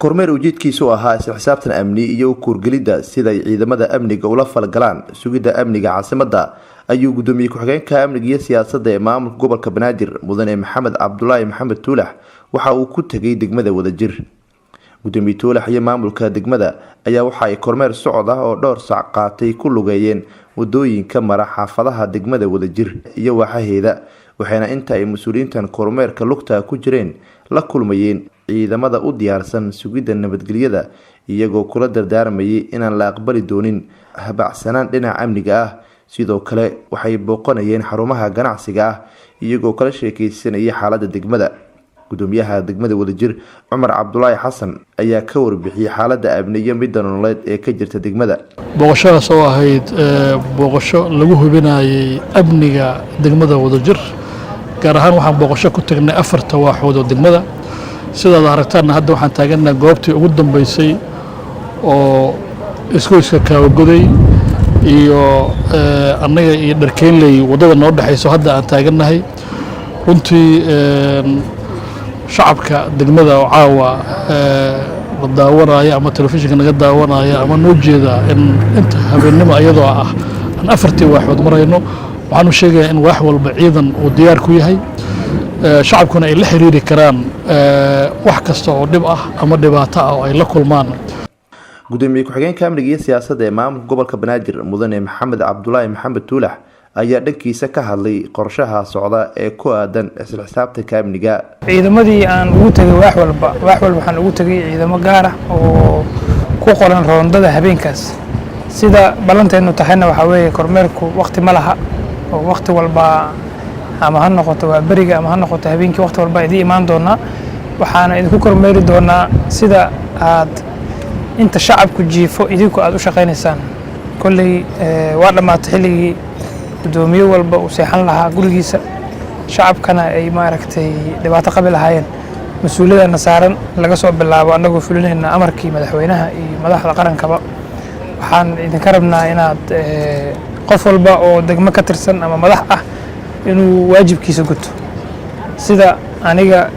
kormeer ujeedkiisu ahaa isla xisaabtan amni iyo kuurgelida sida ay ciidamada amniga ula falgalaan sugidda amniga caasimadda ayuu gudoomiye ku-xigeenka amniga iyo siyaasadda ee maamulka gobolka Banaadir mudane Maxamed Cabdullaahi Maxamed Tuulax waxa uu ku tagay degmada Wadajir. Gudoomiye Tuulax iyo maamulka degmada ayaa waxa ay kormeer socod ah oo dhowr saac qaatay ku lugeeyeen wadooyinka mara xaafadaha degmada Wadajir iyo waaxaheeda, waxayna inta ay mas'uuliyiintan kormeerka lugta ku jireen la kulmayeen ciidamada u diyaarsan sugidda nabadgelyada iyagoo kula dardaarmayay inaan la aqbali doonin habacsanaan dhinaca amniga ah. sidoo kale waxay booqanayeen xarumaha ganacsiga ah iyagoo kala sheekeysanayay xaaladda degmada. gudoomiyaha degmada Wadajir Cumar Cabdullaahi Xasan ayaa ka warbixiyay xaaladda amni iyo mid nololeed ee ka jirta degmada. booqashadaas oo ahayd booqasho lagu hubinayay amniga degmada Wadajir, gaar ahaan waxaan booqasho ku tagnay 4 waaxood oo degmada. sidaad aragtaan hadda waxaan taaganahay goobtii ugu dambeysay oo iska kaawagoday iyo annaga iyo dharkeynley wadada noo dhaxayso hadda aan taaganahay. runtii shacabka degmada oo caawa la daawanaya ama telefishinka naga daawanaya ama noo jeeda in inta habeenimo iyadoo ah aan 4 waaxood marayno, waxaanu sheegayaa in waax walba ciidan uu diyaar ku yahay, shacabkuna ay la xiriiri karaan wax kasta oo dhib ah ama dhibaato ah oo ay la kulmaan. gudoomiye ku-xigeenka amniga iyo siyaasadda ee maamulka gobolka Banaadir mudane Maxamed Cabdullaahi Maxamed Tuulax ayaa dhankiisa ka hadlay qorshaha socda ee ku aadan isla xisaabtanka amniga. ciidamadii aan ugu tagay wax walba waxaan ugu tagay ciidamo gaar ah oo ku qoran roondada habeenkaas. sida balanteenu tahayna waxa weeye kormeerku waqti ma laha, oo waqti walba ama ha noqoto waa bariga ama ha noqoto habeenkii waqti walba idin imaan doona. waxaana idinku kormeeri doonaa sida aad inta shacabku jiifo idinku aad u shaqeynaysaan. kolley waa dhamaatay xilligii gudoomiye walba uu seexan lahaa gurigiisa, shacabkana ay maaragtay dhibaato qabi lahaayeen. mas-uuliyadana saaran laga soo bilaabo annagoo fulinayna amarkii madaxweynaha iyo madaxda qarankaba. waxaan idinka rabnaa inaad qof walba oo degmo ka tirsan ama madax ah inuu waajibkiisa guto, sida aniga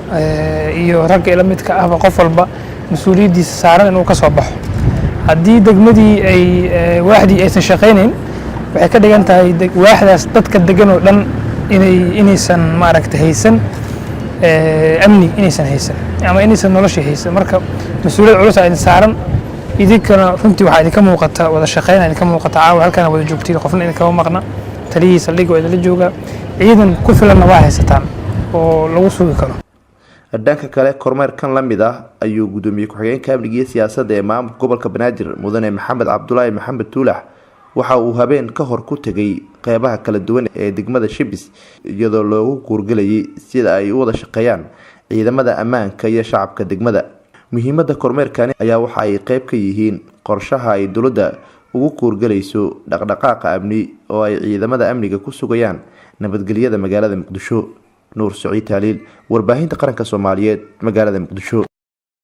iyo ragga ila midka ahba qof walba mas-uuliyadiisa saaran inuu ka soo baxo. haddii degmadii ay waaxdii aysan shaqaynayn, waxay ka dhigan tahay waaxdaas dadka degan oo dhan inaysan maaragtay haysan amni, inaysan haysan ama inaysan noloshii haysan. marka mas-uuliyad culus idin saaran, idinkana runtii waxaa idinka muuqata wada shaqayn idinka muuqata. caawa halkana wada joogtiin, qofna idinkama maqna, taliyihii saldhigga waa idinla joogaa, ciidan ku filanna waa haysataan oo lagu sugi karo. dhanka kale kormeerkan la mid ah ayuu gudoomiye ku-xigeenka amniga iyo siyaasadda ee maamulka gobolka Banaadir mudane Maxamed Cabdullaahi Maxamed Tuulax waxa uu habeen ka hor ku tagay qeybaha kala duwan ee degmada Shibis iyadoo loogu guurgelayay sida ay u wada shaqeeyaan ciidamada ammaanka iyo shacabka degmada. muhiimadda kormeerkani ayaa waxa ay qayb ka yihiin qorshaha ay dowladda ugu guurgelayso dhaqdhaqaaqa amni oo ay ciidamada amniga ku sugayaan nabadgelyada magaalada Muqdisho. Nuur Saciid Taaliil, warbaahinta qaranka Soomaaliyeed, magaalada Muqdisho.